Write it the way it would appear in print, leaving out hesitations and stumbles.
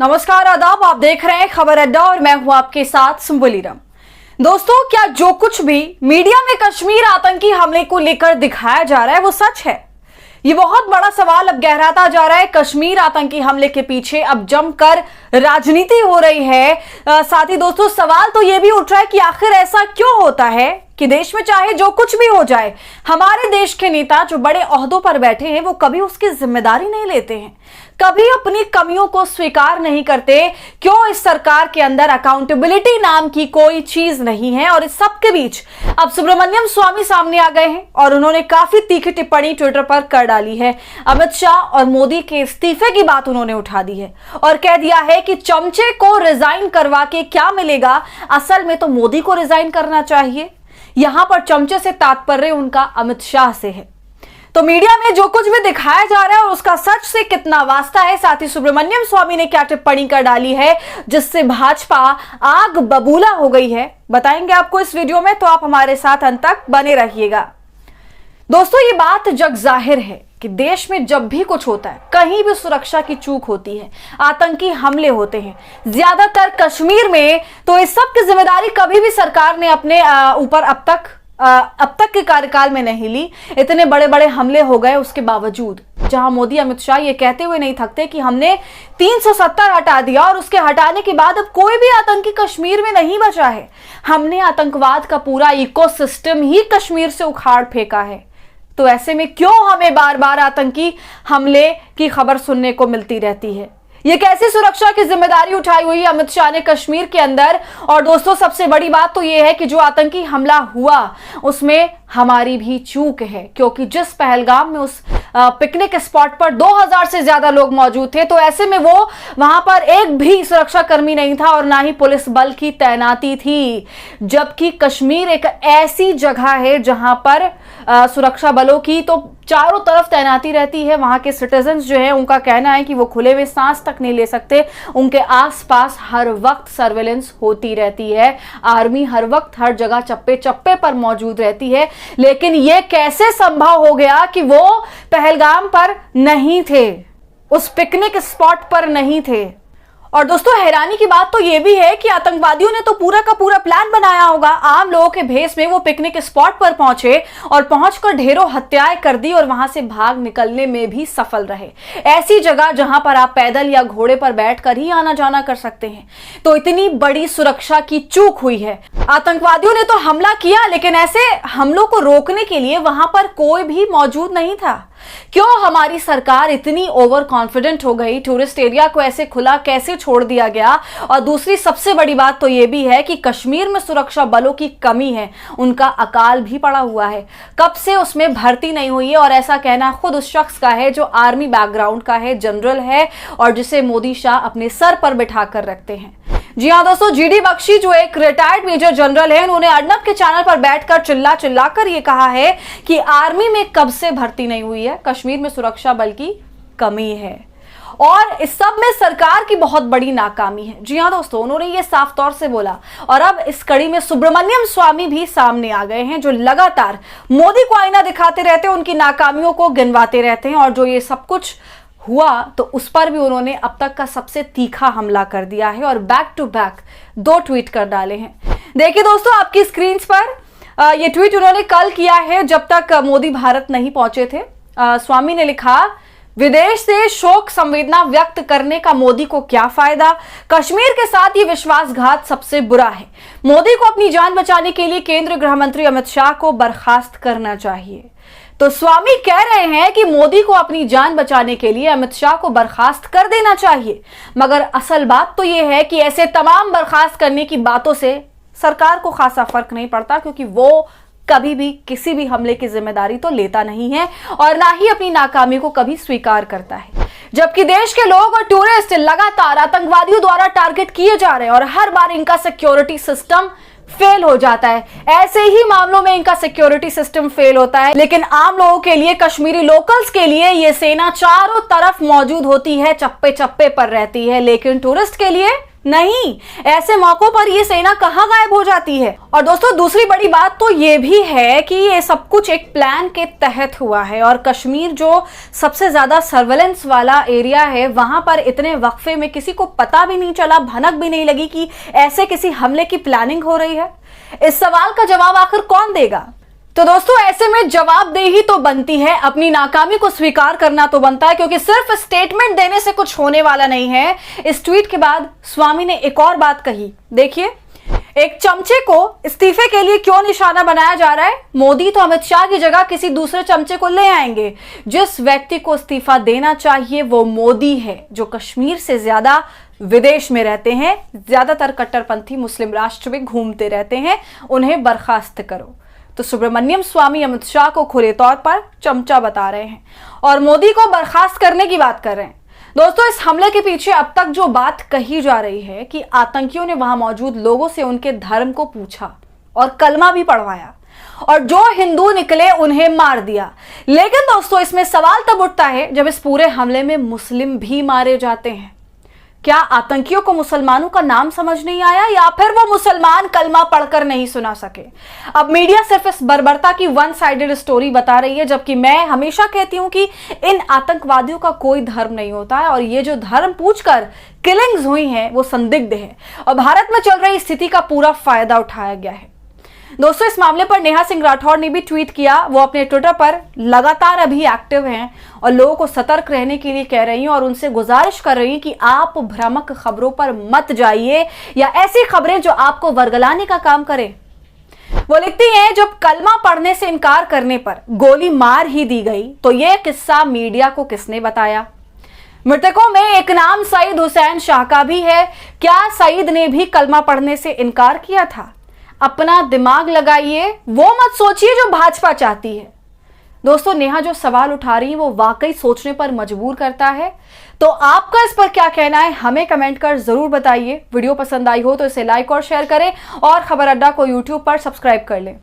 नमस्कार, आदाब। आप देख रहे हैं खबर अड्डा और मैं हूं आपके साथ सुम्बुलीरम। दोस्तों, क्या जो कुछ भी मीडिया में कश्मीर आतंकी हमले को लेकर दिखाया जा रहा है वो सच है? ये बहुत बड़ा सवाल अब गहराता जा रहा है। कश्मीर आतंकी हमले के पीछे अब जमकर राजनीति हो रही है। साथ ही दोस्तों, सवाल तो ये भी उठ रहा है कि आखिर ऐसा क्यों होता है कि देश में चाहे जो कुछ भी हो जाए, हमारे देश के नेता जो बड़े ओहदों पर बैठे हैं वो कभी उसकी जिम्मेदारी नहीं लेते हैं, कभी अपनी कमियों को स्वीकार नहीं करते। क्यों इस सरकार के अंदर अकाउंटेबिलिटी नाम की कोई चीज नहीं है? और इस सब के बीच अब सुब्रमण्यम स्वामी सामने आ गए हैं और उन्होंने काफी तीखी टिप्पणी ट्विटर पर कर डाली है। अमित शाह और मोदी के इस्तीफे की बात उन्होंने उठा दी है और कह दिया है कि चमचे को रिजाइन करवा के क्या मिलेगा, असल में तो मोदी को रिजाइन करना चाहिए। यहां पर चमचे से तात्पर्य उनका अमित शाह से है। तो मीडिया में जो कुछ भी दिखाया जा रहा है और उसका सच से कितना वास्ता है, साथ ही सुब्रमण्यम स्वामी ने क्या टिप्पणी कर डाली है जिससे भाजपा आग बबूला हो गई है, बताएंगे आपको इस वीडियो में। तो आप हमारे साथ अंत तक बने रहिएगा। दोस्तों, ये बात जग जाहिर है कि देश में जब भी कुछ होता है, कहीं भी सुरक्षा की चूक होती है, आतंकी हमले होते हैं, ज्यादातर कश्मीर में, तो इस सब की जिम्मेदारी कभी भी सरकार ने अपने ऊपर अब तक के कार्यकाल में नहीं ली। इतने बड़े बड़े हमले हो गए उसके बावजूद, जहां मोदी अमित शाह ये कहते हुए नहीं थकते कि हमने 370 हटा दिया और उसके हटाने के बाद अब कोई भी आतंकी कश्मीर में नहीं बचा है। हमने आतंकवाद का पूरा इकोसिस्टम ही कश्मीर से उखाड़ फेंका है। तो ऐसे में क्यों हमें बार बार आतंकी हमले की खबर सुनने को मिलती रहती है? ये कैसी सुरक्षा की जिम्मेदारी उठाई हुई है अमित शाह ने कश्मीर के अंदर? और दोस्तों, सबसे बड़ी बात तो ये है कि जो आतंकी हमला हुआ उसमें हमारी भी चूक है, क्योंकि जिस पहलगाम में उस पिकनिक स्पॉट पर 2000 से ज्यादा लोग मौजूद थे, तो ऐसे में वो वहां पर एक भी सुरक्षा कर्मी नहीं था और ना ही पुलिस बल की तैनाती थी। जबकि कश्मीर एक ऐसी जगह है जहां पर सुरक्षा बलों की तो चारों तरफ तैनाती रहती है। वहां के सिटीजन्स जो है, उनका कहना है कि वो खुले में सांस तक नहीं ले सकते। उनके आसपास हर वक्त सर्वेलेंस होती रहती है। आर्मी हर वक्त हर जगह चप्पे चप्पे पर मौजूद रहती है। लेकिन यह कैसे संभव हो गया कि वो पहलगाम पर नहीं थे, उस पिकनिक स्पॉट पर नहीं थे? और दोस्तों, हैरानी की बात तो यह भी है कि आतंकवादियों ने तो पूरा का पूरा प्लान बनाया होगा। आम लोगों के भेष में वो पिकनिक स्पॉट पर पहुंचे और पहुंचकर ढेरों हत्याएं कर दी और वहां से भाग निकलने में भी सफल रहे। ऐसी जगह जहां पर आप पैदल या घोड़े पर बैठकर ही आना जाना कर सकते हैं। तो इतनी बड़ी सुरक्षा की चूक हुई है। आतंकवादियों ने तो हमला किया, लेकिन ऐसे हमलों को रोकने के लिए वहां पर कोई भी मौजूद नहीं था। क्यों हमारी सरकार इतनी ओवर कॉन्फिडेंट हो गई? टूरिस्ट एरिया को ऐसे खुला कैसे छोड़ दिया गया? और दूसरी सबसे बड़ी बात तो यह भी है कि कश्मीर में सुरक्षा बलों की कमी है, उनका अकाल भी पड़ा हुआ है। कब से उसमें भर्ती नहीं हुई है? और ऐसा कहना खुद उस शख्स का है जो आर्मी बैकग्राउंड का है, जनरल है, और जिसे मोदी शाह अपने सर पर बिठा कर रखते हैं। जी हाँ दोस्तों, जीडी बख्शी जो एक रिटायर्ड मेजर जनरल है, उन्होंने अर्नब के चैनल पर बैठकर चिल्ला कर ये कहा है कि आर्मी में कब से भर्ती नहीं हुई है, कश्मीर में सुरक्षा बल की कमी है और इस सब में सरकार की बहुत बड़ी नाकामी है। जी हाँ दोस्तों, उन्होंने ये साफ तौर से बोला। और अब इस कड़ी में सुब्रमण्यम स्वामी भी सामने आ गए हैं, जो लगातार मोदी को आईना दिखाते रहते हैं, उनकी नाकामियों को गिनवाते रहते हैं। और जो ये सब कुछ हुआ तो उस पर भी उन्होंने अब तक का सबसे तीखा हमला कर दिया है और बैक टू बैक 2 ट्वीट कर डाले हैं। देखिए दोस्तों, आपकी स्क्रीन पर ये ट्वीट उन्होंने कल किया है, जब तक मोदी भारत नहीं पहुंचे थे। स्वामी ने लिखा, विदेश से शोक संवेदना व्यक्त करने का मोदी को क्या फायदा? कश्मीर के साथ ये विश्वासघात सबसे बुरा है। मोदी को अपनी जान बचाने के लिए केंद्रीय गृह मंत्री अमित शाह को बर्खास्त करना चाहिए। तो स्वामी कह रहे हैं कि मोदी को अपनी जान बचाने के लिए अमित शाह को बर्खास्त कर देना चाहिए, मगर असल बात तो यह है कि ऐसे तमाम बर्खास्त करने की बातों से सरकार को खासा फर्क नहीं पड़ता, क्योंकि वो कभी भी किसी भी हमले की जिम्मेदारी तो लेता नहीं है और ना ही अपनी नाकामी को कभी स्वीकार करता है। जबकि देश के लोग और टूरिस्ट लगातार आतंकवादियों द्वारा टारगेट किए जा रहे हैं और हर बार इनका सिक्योरिटी सिस्टम फेल हो जाता है। ऐसे ही मामलों में इनका सिक्योरिटी सिस्टम फेल होता है, लेकिन आम लोगों के लिए, कश्मीरी लोकल्स के लिए ये सेना चारों तरफ मौजूद होती है, चप्पे चप्पे पर रहती है, लेकिन टूरिस्ट के लिए नहीं, ऐसे मौकों पर ये सेना कहां गायब हो जाती है। और दोस्तों दूसरी बड़ी बात तो ये भी है कि ये सब कुछ एक प्लान के तहत हुआ है और कश्मीर जो सबसे ज्यादा सर्वेलेंस वाला एरिया है, वहां पर इतने वक्फे में किसी को पता भी नहीं चला, भनक भी नहीं लगी कि ऐसे किसी हमले की प्लानिंग हो रही है। इस सवाल का जवाब आखिर कौन देगा? तो दोस्तों ऐसे में जवाबदेही तो बनती है, अपनी नाकामी को स्वीकार करना तो बनता है, क्योंकि सिर्फ स्टेटमेंट देने से कुछ होने वाला नहीं है। इस ट्वीट के बाद स्वामी ने एक और बात कही, देखिए, एक चमचे को इस्तीफे के लिए क्यों निशाना बनाया जा रहा है? मोदी तो अमित शाह की जगह किसी दूसरे चमचे को ले आएंगे। जिस व्यक्ति को इस्तीफा देना चाहिए वो मोदी है, जो कश्मीर से ज्यादा विदेश में रहते हैं, ज्यादातर कट्टरपंथी मुस्लिम राष्ट्र में घूमते रहते हैं, उन्हें बर्खास्त करो। तो सुब्रमण्यम स्वामी अमित शाह को खुले तौर पर चमचा बता रहे हैं और मोदी को बर्खास्त करने की बात कर रहे हैं। दोस्तों इस हमले के पीछे अब तक जो बात कही जा रही है कि आतंकियों ने वहां मौजूद लोगों से उनके धर्म को पूछा और कलमा भी पढ़वाया और जो हिंदू निकले उन्हें मार दिया। लेकिन दोस्तों इसमें सवाल तब उठता है जब इस पूरे हमले में मुस्लिम भी मारे जाते हैं। क्या आतंकियों को मुसलमानों का नाम समझ नहीं आया या फिर वो मुसलमान कलमा पढ़कर नहीं सुना सके? अब मीडिया सिर्फ इस बर्बरता की वन साइडेड स्टोरी बता रही है, जबकि मैं हमेशा कहती हूं कि इन आतंकवादियों का कोई धर्म नहीं होता है और ये जो धर्म पूछकर किलिंग्स हुई हैं वो संदिग्ध है और भारत में चल रही स्थिति का पूरा फायदा उठाया गया है। दोस्तों इस मामले पर नेहा सिंह राठौर ने भी ट्वीट किया। वो अपने ट्विटर पर लगातार अभी एक्टिव हैं और लोगों को सतर्क रहने के लिए कह रही हैं और उनसे गुजारिश कर रही हैं कि आप भ्रामक खबरों पर मत जाइए या ऐसी खबरें जो आपको वर्गलाने का काम करें। वो लिखती हैं, जब कलमा पढ़ने से इनकार करने पर गोली मार ही दी गई तो यह किस्सा मीडिया को किसने बताया? मृतकों में एक नाम सईद हुसैन शाह का भी है। क्या सईद ने भी कलमा पढ़ने से इनकार किया था? अपना दिमाग लगाइए, वो मत सोचिए जो भाजपा चाहती है। दोस्तों नेहा जो सवाल उठा रही है वो वाकई सोचने पर मजबूर करता है। तो आपका इस पर क्या कहना है हमें कमेंट कर जरूर बताइए। वीडियो पसंद आई हो तो इसे लाइक और शेयर करें और खबर अड्डा को यूट्यूब पर सब्सक्राइब कर लें।